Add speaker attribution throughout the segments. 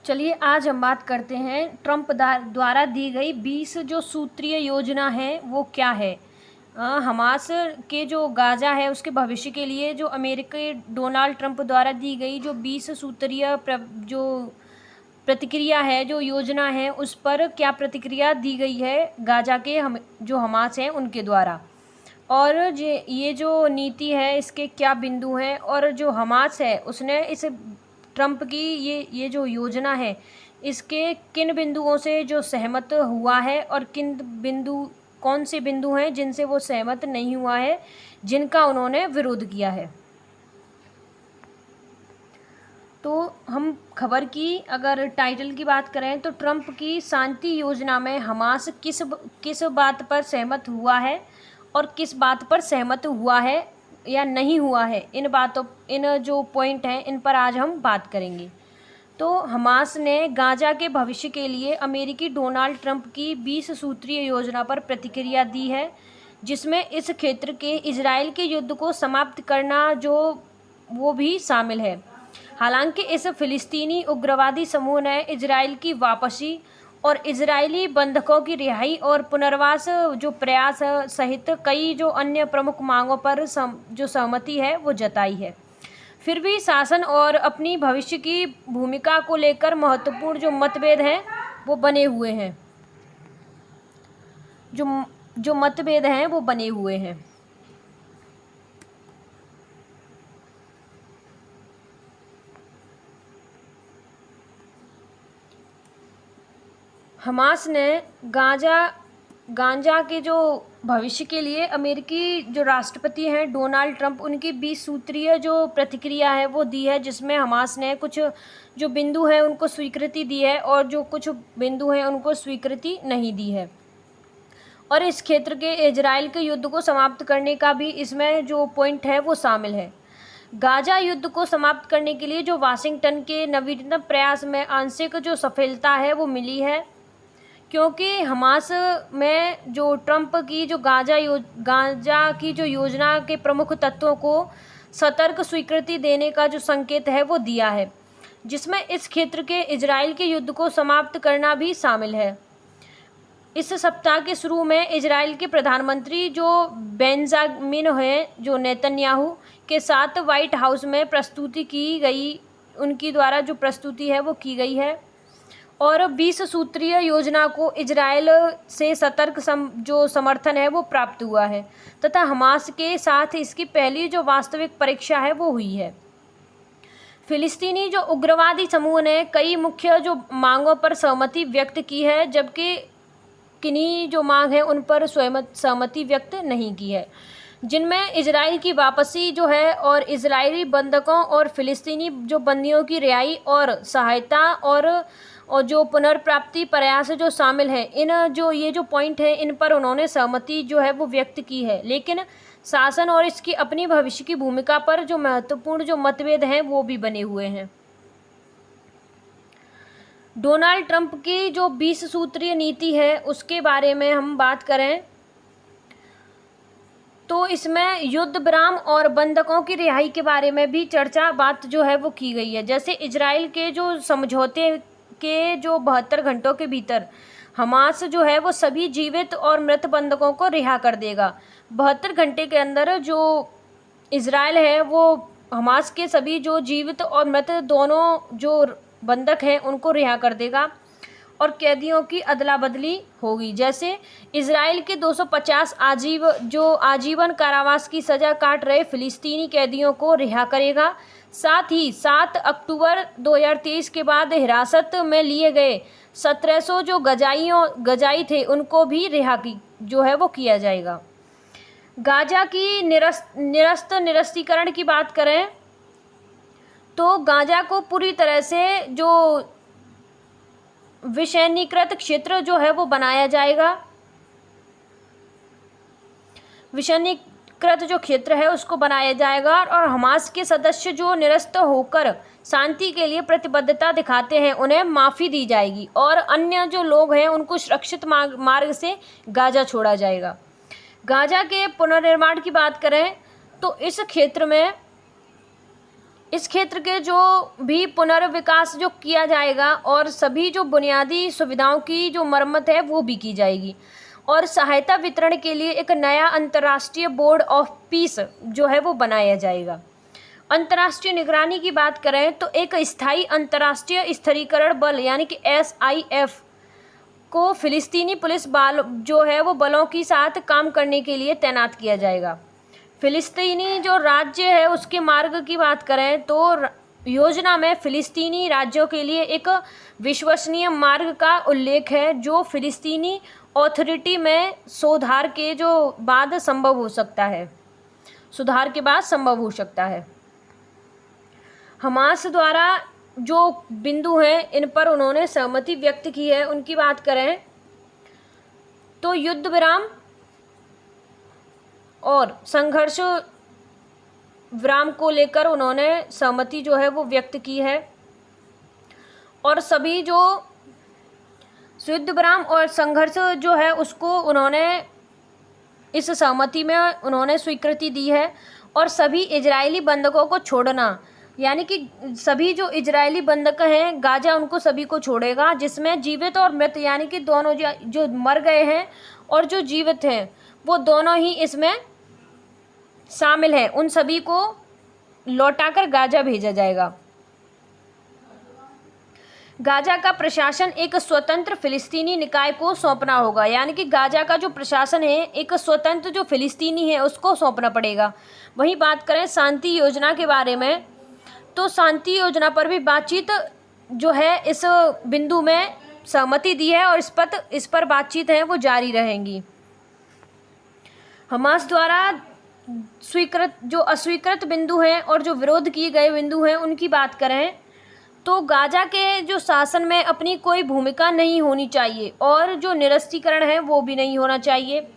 Speaker 1: चलिए आज हम बात करते हैं ट्रंप द्वारा दी गई 20 जो सूत्रीय योजना है वो क्या है। हमास के जो गाजा है उसके भविष्य के लिए जो अमेरिकी डोनाल्ड ट्रंप द्वारा दी गई जो 20 सूत्रीय जो प्रतिक्रिया है, जो योजना है, उस पर क्या प्रतिक्रिया दी गई है गाजा के जो हमास हैं उनके द्वारा, और ये जो नीति है इसके क्या बिंदु हैं, और जो हमास है उसने इस ट्रंप की ये जो योजना है इसके किन बिंदुओं से जो सहमत हुआ है और कौन से बिंदु हैं जिनसे वो सहमत नहीं हुआ है, जिनका उन्होंने विरोध किया है। तो हम खबर की अगर टाइटल की बात करें तो ट्रंप की शांति योजना में हमास किस बात पर सहमत हुआ है और किस बात पर सहमत हुआ है या नहीं हुआ है, इन जो पॉइंट हैं इन पर आज हम बात करेंगे। तो हमास ने गाजा के भविष्य के लिए अमेरिकी डोनाल्ड ट्रंप की 20 सूत्रीय योजना पर प्रतिक्रिया दी है, जिसमें इस क्षेत्र के इजराइल के युद्ध को समाप्त करना जो वो भी शामिल है। हालांकि इस फिलिस्तीनी उग्रवादी समूह ने इजराइल की वापसी और इजरायली बंधकों की रिहाई और पुनर्वास जो प्रयास सहित कई जो अन्य प्रमुख मांगों पर जो सहमति है वो जताई है। फिर भी शासन और अपनी भविष्य की भूमिका को लेकर महत्वपूर्ण जो मतभेद हैं वो बने हुए हैं जो मतभेद हैं वो बने हुए हैं। हमास ने गांजा के जो भविष्य के लिए अमेरिकी जो राष्ट्रपति हैं डोनाल्ड ट्रंप उनकी 20 सूत्रीय जो प्रतिक्रिया है वो दी है, जिसमें हमास ने कुछ जो बिंदु हैं उनको स्वीकृति दी है और जो कुछ बिंदु हैं उनको स्वीकृति नहीं दी है। और इस क्षेत्र के इजराइल के युद्ध को समाप्त करने का भी इसमें जो पॉइंट है वो शामिल है। गाजा युद्ध को समाप्त करने के लिए जो वाशिंगटन के नवीनतम प्रयास में आंशिक जो सफलता है वो मिली है, क्योंकि हमास में जो ट्रंप की जो गाजा की जो योजना के प्रमुख तत्वों को सतर्क स्वीकृति देने का जो संकेत है वो दिया है, जिसमें इस क्षेत्र के इजराइल के युद्ध को समाप्त करना भी शामिल है। इस सप्ताह के शुरू में इजराइल के प्रधानमंत्री जो बेंजामिन हैं जो नेतन्याहू के साथ व्हाइट हाउस में प्रस्तुति की गई, उनकी द्वारा जो प्रस्तुति है वो की गई है, और 20 सूत्रीय योजना को इजराइल से सतर्क जो समर्थन है वो प्राप्त हुआ है तथा हमास के साथ इसकी पहली जो वास्तविक परीक्षा है वो हुई है। फिलिस्तीनी जो उग्रवादी समूह ने कई मुख्य जो मांगों पर सहमति व्यक्त की है, जबकि किन्हीं जो मांग है उन पर सहमति व्यक्त नहीं की है, जिनमें इजराइल की वापसी जो है और इजरायली बंधकों और फिलिस्तीनी जो बंदियों की रिहाई और सहायता और जो पुनर्प्राप्ति प्रयास जो शामिल है। इन जो ये जो पॉइंट है इन पर उन्होंने सहमति जो है वो व्यक्त की है, लेकिन शासन और इसकी अपनी भविष्य की भूमिका पर जो महत्वपूर्ण जो मतभेद हैं वो भी बने हुए हैं। डोनाल्ड ट्रंप की जो 20 सूत्रीय नीति है उसके बारे में हम बात करें तो इसमें युद्ध विराम और बंधकों की रिहाई के बारे में भी बात जो है वो की गई है। जैसे इजराइल के जो समझौते के जो 72 घंटों के भीतर हमास जो है वो सभी जीवित और मृत बंधकों को रिहा कर देगा। 72 घंटे के अंदर जो इजराइल है वो हमास के सभी जो जीवित और मृत दोनों जो बंधक हैं उनको रिहा कर देगा और कैदियों की अदला बदली होगी। जैसे इजराइल के 250 आजीवन कारावास की सज़ा काट रहे फिलिस्तीनी कैदियों को रिहा करेगा। साथ ही 7 अक्टूबर 2023 के बाद हिरासत में लिए गए 1700 जो गजाई थे उनको भी रिहा जो है वो किया जाएगा। गाजा की निरस्तीकरण की बात करें तो गाजा को पूरी तरह से जो विषैनीकृत क्षेत्र जो है वो बनाया जाएगा। विषैनीकृत जो क्षेत्र है उसको बनाया जाएगा और हमास के सदस्य जो निरस्त होकर शांति के लिए प्रतिबद्धता दिखाते हैं उन्हें माफ़ी दी जाएगी और अन्य जो लोग हैं उनको सुरक्षित मार्ग से गाजा छोड़ा जाएगा। गाजा के पुनर्निर्माण की बात करें तो इस क्षेत्र में इस क्षेत्र के जो भी पुनर्विकास जो किया जाएगा और सभी जो बुनियादी सुविधाओं की जो मरम्मत है वो भी की जाएगी। और सहायता वितरण के लिए एक नया अंतर्राष्ट्रीय बोर्ड ऑफ पीस जो है वो बनाया जाएगा। अंतर्राष्ट्रीय निगरानी की बात करें तो एक स्थायी अंतर्राष्ट्रीय स्थिरीकरण बल यानी कि SIF को फिलिस्तीनी पुलिस बल जो है वो बलों के साथ काम करने के लिए तैनात किया जाएगा। फिलिस्तीनी जो राज्य है उसके मार्ग की बात करें तो योजना में फिलिस्तीनी राज्यों के लिए एक विश्वसनीय मार्ग का उल्लेख है जो फिलिस्तीनी ऑथोरिटी में सुधार के बाद संभव हो सकता है। हमास द्वारा जो बिंदु हैं इन पर उन्होंने सहमति व्यक्त की है। उनकी बात करें तो युद्ध विराम और संघर्ष विराम को लेकर उन्होंने सहमति जो है वो व्यक्त की है। और सभी जो युद्ध विराम और संघर्ष जो है उसको उन्होंने इस सहमति में उन्होंने स्वीकृति दी है। और सभी इजरायली बंधकों को छोड़ना, यानी कि सभी जो इजरायली बंधक हैं गाजा उनको सभी को छोड़ेगा, जिसमें जीवित और मृत यानी कि दोनों जो मर गए हैं और जो जीवित हैं वो दोनों ही इसमें शामिल हैं। उन सभी को लौटाकर गाजा भेजा जाएगा। गाजा का प्रशासन एक स्वतंत्र फिलिस्तीनी निकाय को सौंपना होगा, यानी कि गाजा का जो प्रशासन है एक स्वतंत्र जो फिलिस्तीनी है उसको सौंपना पड़ेगा। वहीं बात करें शांति योजना के बारे में तो शांति योजना पर भी बातचीत जो है इस बिंदु में सहमति दी है और इस पर बातचीत है वो जारी रहेंगी। हमास द्वारा अस्वीकृत बिंदु हैं और जो विरोध किए गए बिंदु हैं उनकी बात करें तो गाजा के जो शासन में अपनी कोई भूमिका नहीं होनी चाहिए और जो निरस्तीकरण है वो भी नहीं होना चाहिए।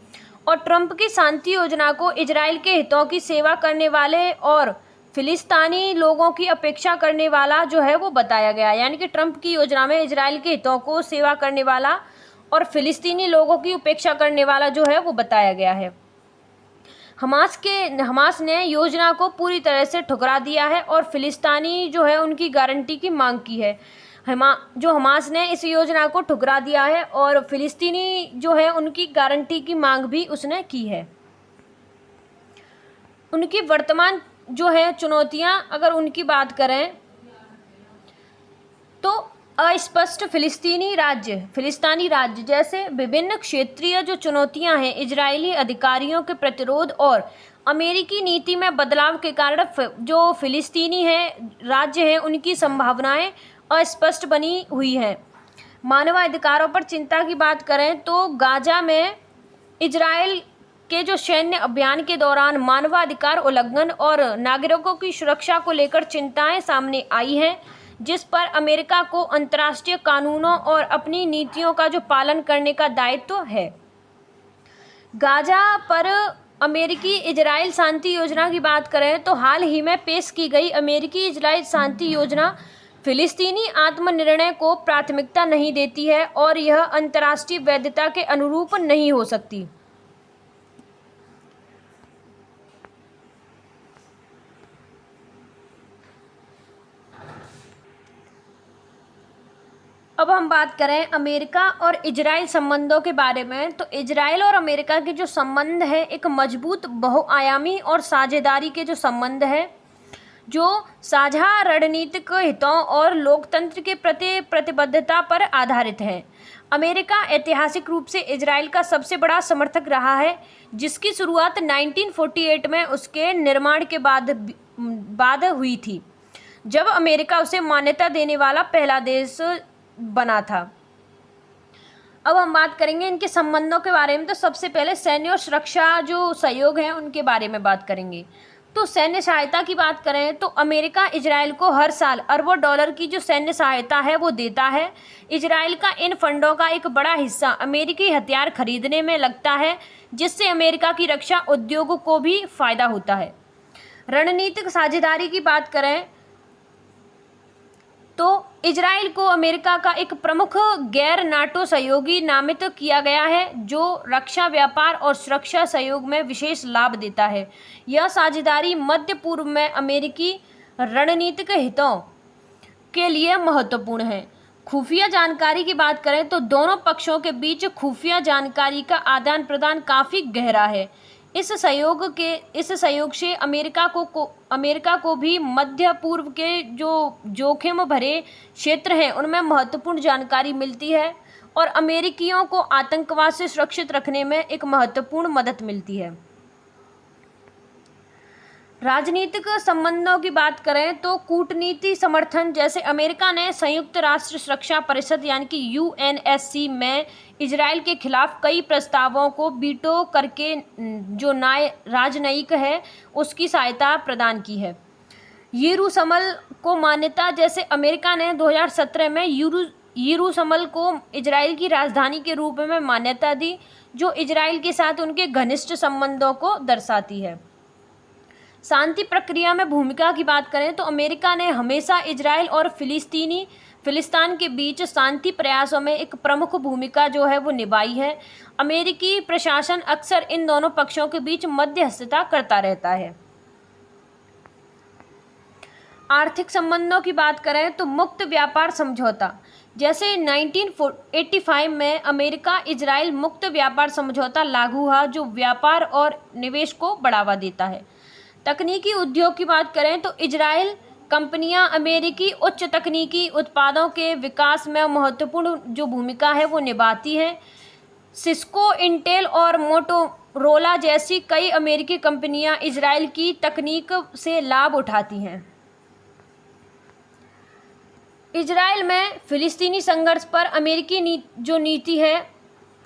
Speaker 1: और ट्रंप की शांति योजना को इजराइल के हितों की सेवा करने वाले और फिलिस्तीनी लोगों की अपेक्षा करने वाला जो है वो बताया गया, यानी कि ट्रंप की योजना में इजराइल के हितों को सेवा करने वाला और फिलिस्तीनी लोगों की उपेक्षा करने वाला जो है वो बताया गया है। हमास ने योजना को पूरी तरह से ठुकरा दिया है और फिलिस्तीनी जो है उनकी गारंटी की मांग की है। हमास ने इस योजना को ठुकरा दिया है और फिलिस्तीनी जो है उनकी गारंटी की मांग भी उसने की है। उनकी वर्तमान जो है चुनौतियां अगर उनकी बात करें तो अस्पष्ट फिलिस्तीनी राज्य जैसे विभिन्न क्षेत्रीय जो चुनौतियां हैं, इजरायली अधिकारियों के प्रतिरोध और अमेरिकी नीति में बदलाव के कारण जो फिलिस्तीनी राज्य हैं उनकी संभावनाएं अस्पष्ट बनी हुई हैं। मानवाधिकारों पर चिंता की बात करें तो गाजा में इजराइल के जो सैन्य अभियान के दौरान मानवाधिकार उल्लंघन और नागरिकों की सुरक्षा को लेकर चिंताएं सामने आई हैं, जिस पर अमेरिका को अंतर्राष्ट्रीय कानूनों और अपनी नीतियों का जो पालन करने का दायित्व है। गाजा पर अमेरिकी इजराइल शांति योजना की बात करें तो हाल ही में पेश की गई अमेरिकी इजराइल शांति योजना फिलिस्तीनी आत्मनिर्णय को प्राथमिकता नहीं देती है और यह अंतर्राष्ट्रीय वैधता के अनुरूप नहीं हो सकती। अब हम बात करें अमेरिका और इजराइल संबंधों के बारे में तो इजराइल और अमेरिका के जो संबंध है एक मजबूत बहुआयामी और साझेदारी के जो संबंध है जो साझा रणनीतिक हितों और लोकतंत्र के प्रति प्रतिबद्धता पर आधारित है। अमेरिका ऐतिहासिक रूप से इजराइल का सबसे बड़ा समर्थक रहा है, जिसकी शुरुआत 1948 में उसके निर्माण के बाद हुई थी, जब अमेरिका उसे मान्यता देने वाला पहला देश बना था। अब हम बात करेंगे इनके संबंधों के बारे में। तो सबसे पहले सैन्य और सुरक्षा जो सहयोग है उनके बारे में बात करेंगे। तो सैन्य सहायता की बात करें तो अमेरिका इजराइल को हर साल अरबों डॉलर की जो सैन्य सहायता है वो देता है। इजराइल का इन फंडों का एक बड़ा हिस्सा अमेरिकी हथियार खरीदने में लगता है, जिससे अमेरिका की रक्षा उद्योग को भी फायदा होता है। रणनीतिक साझेदारी की बात करें तो इजराइल को अमेरिका का एक प्रमुख गैर नाटो सहयोगी नामित किया गया है, जो रक्षा, व्यापार और सुरक्षा सहयोग में विशेष लाभ देता है। यह साझेदारी मध्य पूर्व में अमेरिकी रणनीतिक हितों के लिए महत्वपूर्ण है। खुफिया जानकारी की बात करें तो दोनों पक्षों के बीच खुफिया जानकारी का आदान प्रदान काफ़ी गहरा है। इस सहयोग से अमेरिका को भी मध्य पूर्व के जो जोखिम भरे क्षेत्र हैं उनमें महत्वपूर्ण जानकारी मिलती है और अमेरिकियों को आतंकवाद से सुरक्षित रखने में एक महत्वपूर्ण मदद मिलती है। राजनीतिक संबंधों की बात करें तो कूटनीति समर्थन, जैसे अमेरिका ने संयुक्त राष्ट्र सुरक्षा परिषद यानी कि यूएनएससी में इजराइल के खिलाफ कई प्रस्तावों को वीटो करके जो राजनयिक है उसकी सहायता प्रदान की है। यरूशलेम को मान्यता, जैसे अमेरिका ने 2017 में यरूशलेम को इजराइल की राजधानी के रूप में मान्यता दी, जो इजराइल के साथ उनके घनिष्ठ संबंधों को दर्शाती है। शांति प्रक्रिया में भूमिका की बात करें तो अमेरिका ने हमेशा इजराइल और फिलिस्तीन के बीच शांति प्रयासों में एक प्रमुख भूमिका जो है वो निभाई है। अमेरिकी प्रशासन अक्सर इन दोनों पक्षों के बीच मध्यस्थता करता रहता है। आर्थिक संबंधों की बात करें तो मुक्त व्यापार समझौता, जैसे 1985 में अमेरिका इजराइल मुक्त व्यापार समझौता लागू हुआ, जो व्यापार और निवेश को बढ़ावा देता है। तकनीकी उद्योग की बात करें तो इजराइल कंपनियां अमेरिकी उच्च तकनीकी उत्पादों के विकास में महत्वपूर्ण जो भूमिका है वो निभाती हैं। सिस्को, इंटेल और मोटोरोला जैसी कई अमेरिकी कंपनियां इजराइल की तकनीक से लाभ उठाती हैं। इजराइल में फिलिस्तीनी संघर्ष पर अमेरिकी जो नीति है,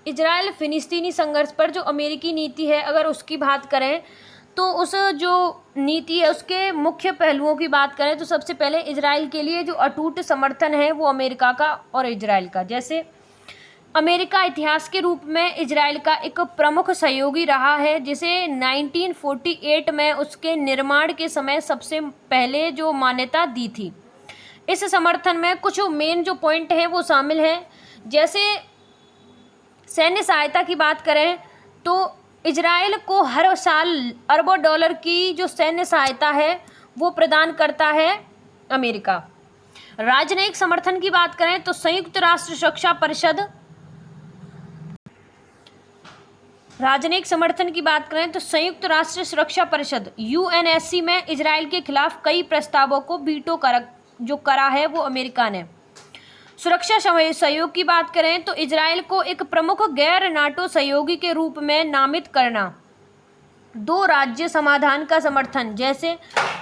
Speaker 1: इजराइल फिलिस्तीनी संघर्ष पर जो अमेरिकी नीति है, अगर उसकी बात करें तो उस जो नीति है उसके मुख्य पहलुओं की बात करें तो सबसे पहले इजराइल के लिए जो अटूट समर्थन है वो अमेरिका का और इजराइल का। जैसे अमेरिका इतिहास के रूप में इजराइल का एक प्रमुख सहयोगी रहा है, जिसे 1948 में उसके निर्माण के समय सबसे पहले जो मान्यता दी थी। इस समर्थन में कुछ मेन जो पॉइंट है वो शामिल हैं, जैसे सैन्य सहायता की बात करें तो इजराइल को हर साल अरबों डॉलर की जो सैन्य सहायता है वो प्रदान करता है अमेरिका। राजनयिक समर्थन की बात करें तो संयुक्त राष्ट्र सुरक्षा परिषद, राजनयिक समर्थन की बात करें तो संयुक्त राष्ट्र सुरक्षा परिषद यूएनएससी में इजराइल के खिलाफ कई प्रस्तावों को वीटो करा है वो अमेरिका ने। सुरक्षा सहयोग की बात करें तो इजराइल को एक प्रमुख गैर नाटो सहयोगी के रूप में नामित करना। दो राज्य समाधान का समर्थन, जैसे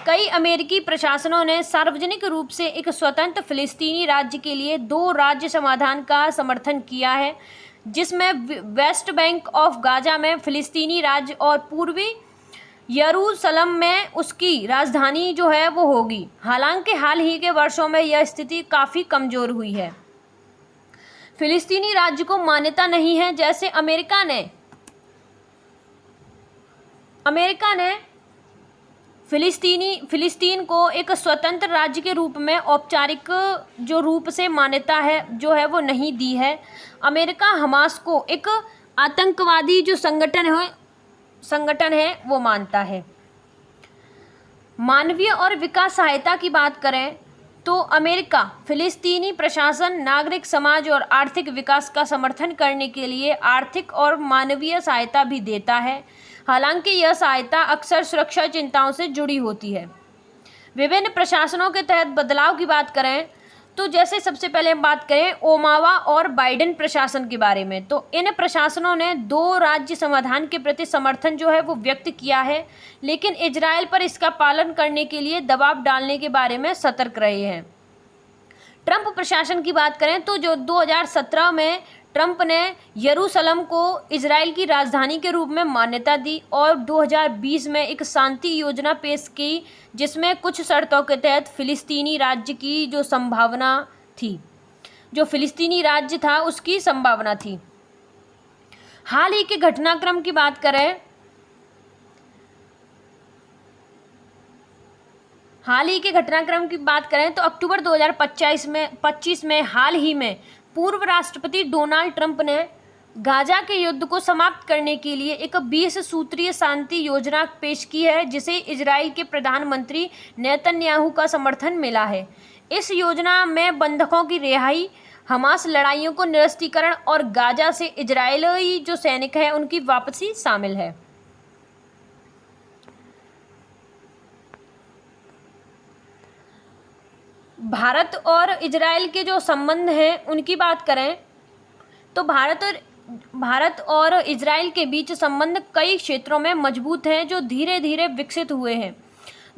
Speaker 1: कई अमेरिकी प्रशासनों ने सार्वजनिक रूप से एक स्वतंत्र फिलिस्तीनी राज्य के लिए दो राज्य समाधान का समर्थन किया है, जिसमें वेस्ट बैंक ऑफ गाजा में फिलिस्तीनी राज्य और पूर्वी यरूशलेम में उसकी राजधानी जो है वो होगी। हालांकि हाल ही के वर्षों में यह स्थिति काफ़ी कमज़ोर हुई है। फिलिस्तीनी राज्य को मान्यता नहीं है, जैसे अमेरिका ने फिलिस्तीन को एक स्वतंत्र राज्य के रूप में औपचारिक जो रूप से मान्यता है जो है वो नहीं दी है। अमेरिका हमास को एक आतंकवादी जो संगठन है वो मानता है। मानवीय और विकास सहायता की बात करें तो अमेरिका फिलिस्तीनी प्रशासन, नागरिक समाज और आर्थिक विकास का समर्थन करने के लिए आर्थिक और मानवीय सहायता भी देता है। हालांकि यह सहायता अक्सर सुरक्षा चिंताओं से जुड़ी होती है। विभिन्न प्रशासनों के तहत बदलाव की बात करें तो जैसे सबसे पहले हम बात करें ओबामा और बाइडेन प्रशासन के बारे में, तो इन प्रशासनों ने दो राज्य समाधान के प्रति समर्थन जो है वो व्यक्त किया है, लेकिन इजराइल पर इसका पालन करने के लिए दबाव डालने के बारे में सतर्क रहे हैं। ट्रंप प्रशासन की बात करें तो जो 2017 में ट्रंप ने यरूशलेम को इजराइल की राजधानी के रूप में मान्यता दी और 2020 में एक शांति योजना पेश की, जिसमें कुछ शर्तों के तहत फिलिस्तीनी राज्य की जो संभावना थी, जो फिलिस्तीनी राज्य था उसकी संभावना थी। हाल ही के घटनाक्रम की बात करें तो अक्टूबर 2025 में हाल ही में पूर्व राष्ट्रपति डोनाल्ड ट्रंप ने गाजा के युद्ध को समाप्त करने के लिए एक 20 सूत्रीय शांति योजना पेश की है, जिसे इजराइल के प्रधानमंत्री नेतन्याहू का समर्थन मिला है। इस योजना में बंधकों की रिहाई, हमास लड़ाइयों को निरस्तीकरण और गाजा से इजरायली जो सैनिक हैं उनकी वापसी शामिल है। भारत और इजराइल के जो संबंध हैं उनकी बात करें तो भारत और इजराइल के बीच संबंध कई क्षेत्रों में मजबूत हैं, जो धीरे धीरे विकसित हुए हैं।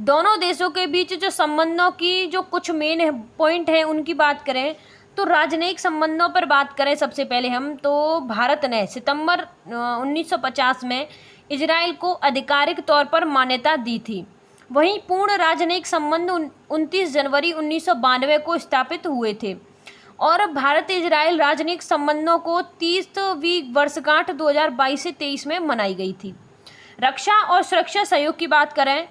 Speaker 1: दोनों देशों के बीच जो संबंधों की जो कुछ मेन पॉइंट हैं उनकी बात करें तो राजनयिक संबंधों पर बात करें सबसे पहले हम, तो भारत ने सितंबर 1950 में इजराइल को आधिकारिक तौर पर मान्यता दी थी। वहीं पूर्ण राजनयिक संबंध 29 जनवरी 1992 को स्थापित हुए थे और भारत इजराइल राजनयिक संबंधों को 30वीं वर्षगांठ 2022 से 23 में मनाई गई थी। रक्षा और सुरक्षा सहयोग की बात करें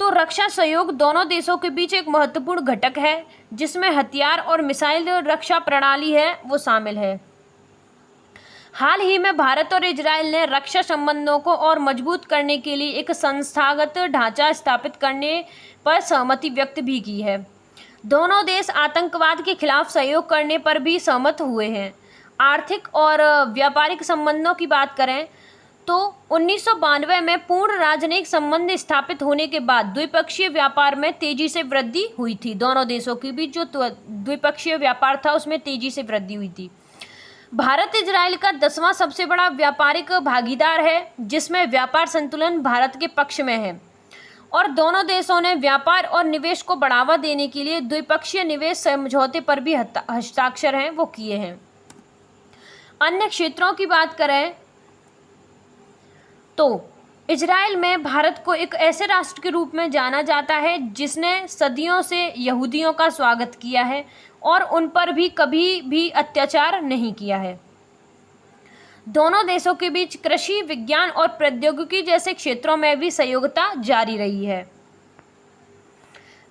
Speaker 1: तो रक्षा सहयोग दोनों देशों के बीच एक महत्वपूर्ण घटक है, जिसमें हथियार और मिसाइल रक्षा प्रणाली है वो शामिल है। हाल ही में भारत और इजराइल ने रक्षा संबंधों को और मजबूत करने के लिए एक संस्थागत ढांचा स्थापित करने पर सहमति व्यक्त भी की है। दोनों देश आतंकवाद के खिलाफ सहयोग करने पर भी सहमत हुए हैं। आर्थिक और व्यापारिक संबंधों की बात करें तो 1992 में पूर्ण राजनयिक संबंध स्थापित होने के बाद द्विपक्षीय व्यापार में तेजी से वृद्धि हुई थी। दोनों देशों के बीच जो द्विपक्षीय व्यापार था उसमें तेजी से वृद्धि हुई थी। भारत इजराइल का 10वां सबसे बड़ा व्यापारिक भागीदार है, जिसमें व्यापार संतुलन भारत के पक्ष में है और दोनों देशों ने व्यापार और निवेश को बढ़ावा देने के लिए द्विपक्षीय निवेश समझौते पर भी हस्ताक्षर हैं वो किए हैं। अन्य क्षेत्रों की बात करें तो इजराइल में भारत को एक ऐसे राष्ट्र के रूप में जाना जाता है जिसने सदियों से यहूदियों का स्वागत किया है और उन पर भी कभी भी अत्याचार नहीं किया है। दोनों देशों के बीच कृषि, विज्ञान और प्रौद्योगिकी जैसे क्षेत्रों में भी सहयोगिता जारी रही है।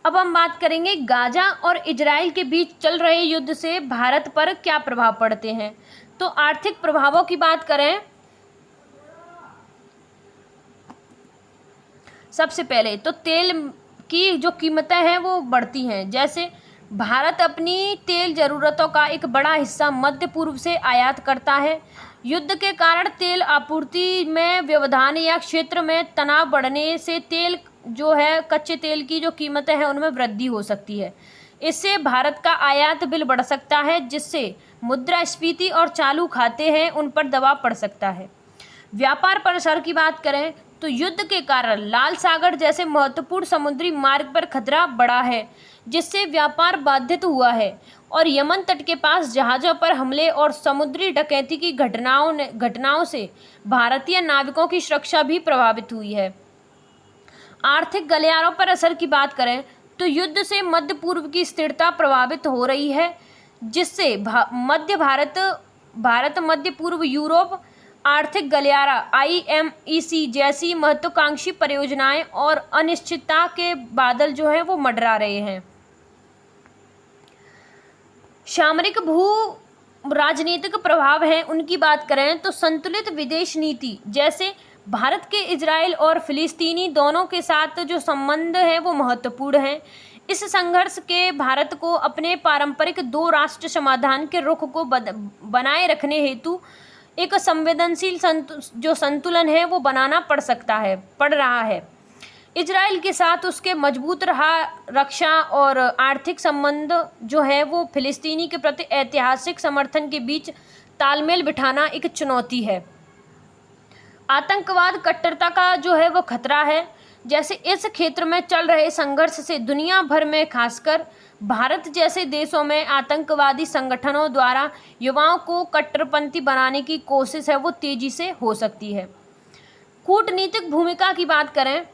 Speaker 1: अब हम बात करेंगे गाजा और इजराइल के बीच चल रहे युद्ध से भारत पर क्या प्रभाव पड़ते हैं। तो आर्थिक प्रभावों की बात करें सबसे पहले तो तेल की जो कीमतें हैं वो बढ़ती हैं। जैसे भारत अपनी तेल ज़रूरतों का एक बड़ा हिस्सा मध्य पूर्व से आयात करता है। युद्ध के कारण तेल आपूर्ति में व्यवधान या क्षेत्र में तनाव बढ़ने से तेल जो है कच्चे तेल की जो कीमतें हैं उनमें वृद्धि हो सकती है। इससे भारत का आयात बिल बढ़ सकता है, जिससे मुद्रास्फीति और चालू खाते हैं उन पर दबाव पड़ सकता है। व्यापार पर असर की बात करें तो युद्ध के कारण लाल सागर जैसे महत्वपूर्ण समुद्री मार्ग पर खतरा बढ़ा है, जिससे व्यापार बाधित हुआ है और यमन तट के पास जहाज़ों पर हमले और समुद्री डकैती की घटनाओं से भारतीय नाविकों की सुरक्षा भी प्रभावित हुई है। आर्थिक गलियारों पर असर की बात करें तो युद्ध से मध्य पूर्व की स्थिरता प्रभावित हो रही है, जिससे भारत मध्य पूर्व यूरोप आर्थिक गलियारा IMEC जैसी महत्वाकांक्षी परियोजनाएं और अनिश्चितता के बादल जो हैं वो मंडरा रहे हैं। सामरिक भू राजनीतिक प्रभाव हैं उनकी बात करें तो संतुलित विदेश नीति, जैसे भारत के इजराइल और फिलिस्तीनी दोनों के साथ जो संबंध है वो महत्वपूर्ण हैं। इस संघर्ष के भारत को अपने पारंपरिक दो राष्ट्र समाधान के रुख को बनाए रखने हेतु एक संवेदनशील जो संतुलन है वो बनाना पड़ रहा है। इजराइल के साथ उसके मजबूत रक्षा और आर्थिक संबंध जो है वो फिलिस्तीनी के प्रति ऐतिहासिक समर्थन के बीच तालमेल बिठाना एक चुनौती है। आतंकवाद कट्टरता का जो है वो खतरा है। जैसे इस क्षेत्र में चल रहे संघर्ष से दुनिया भर में खासकर भारत जैसे देशों में आतंकवादी संगठनों द्वारा युवाओं को कट्टरपंथी बनाने की कोशिश है वो तेजी से हो सकती है। कूटनीतिक भूमिका की बात करें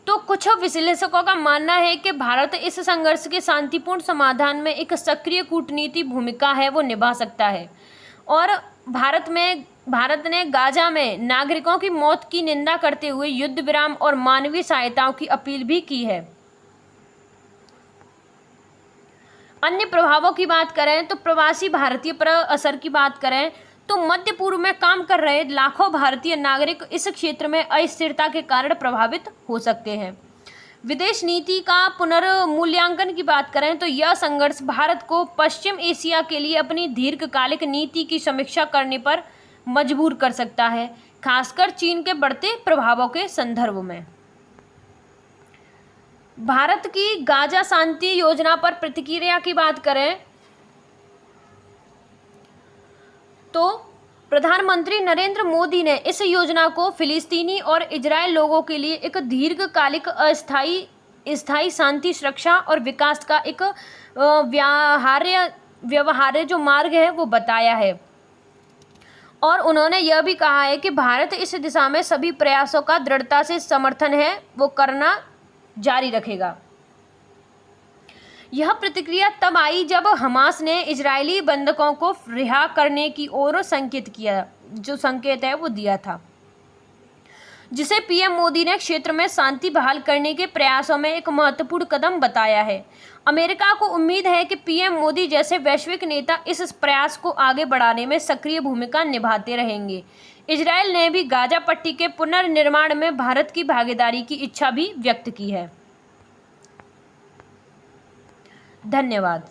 Speaker 1: तो कुछ विश्लेषकों का मानना है कि भारत इस संघर्ष के शांतिपूर्ण समाधान में एक सक्रिय कूटनीति भूमिका है वो निभा सकता है और भारत ने गाजा में नागरिकों की मौत की निंदा करते हुए युद्ध विराम और मानवीय सहायताओं की अपील भी की है। अन्य प्रभावों की बात करें तो प्रवासी भारतीय पर असर की बात करें तो मध्य पूर्व में काम कर रहे लाखों भारतीय नागरिक इस क्षेत्र में अस्थिरता के कारण प्रभावित हो सकते हैं। विदेश नीति का पुनर्मूल्यांकन की बात करें तो यह संघर्ष भारत को पश्चिम एशिया के लिए अपनी दीर्घकालिक नीति की समीक्षा करने पर मजबूर कर सकता है, खासकर चीन के बढ़ते प्रभावों के संदर्भ में। भारत की गाजा शांति योजना पर प्रतिक्रिया की बात करें तो प्रधानमंत्री नरेंद्र मोदी ने इस योजना को फिलिस्तीनी और इजरायल लोगों के लिए एक दीर्घकालिक स्थायी शांति, सुरक्षा और विकास का एक व्यवहार्य जो मार्ग है वो बताया है। और उन्होंने यह भी कहा है कि भारत इस दिशा में सभी प्रयासों का दृढ़ता से समर्थन है वो करना जारी रखेगा। यह प्रतिक्रिया तब आई जब हमास ने इजरायली बंधकों को रिहा करने की ओर संकेत है वो दिया था, जिसे पीएम मोदी ने क्षेत्र में शांति बहाल करने के प्रयासों में एक महत्वपूर्ण कदम बताया है। अमेरिका को उम्मीद है कि पीएम मोदी जैसे वैश्विक नेता इस प्रयास को आगे बढ़ाने में सक्रिय भूमिका निभाते रहेंगे। इजरायल ने भी गाजा पट्टी के पुनर्निर्माण में भारत की भागीदारी की इच्छा भी व्यक्त की है। धन्यवाद।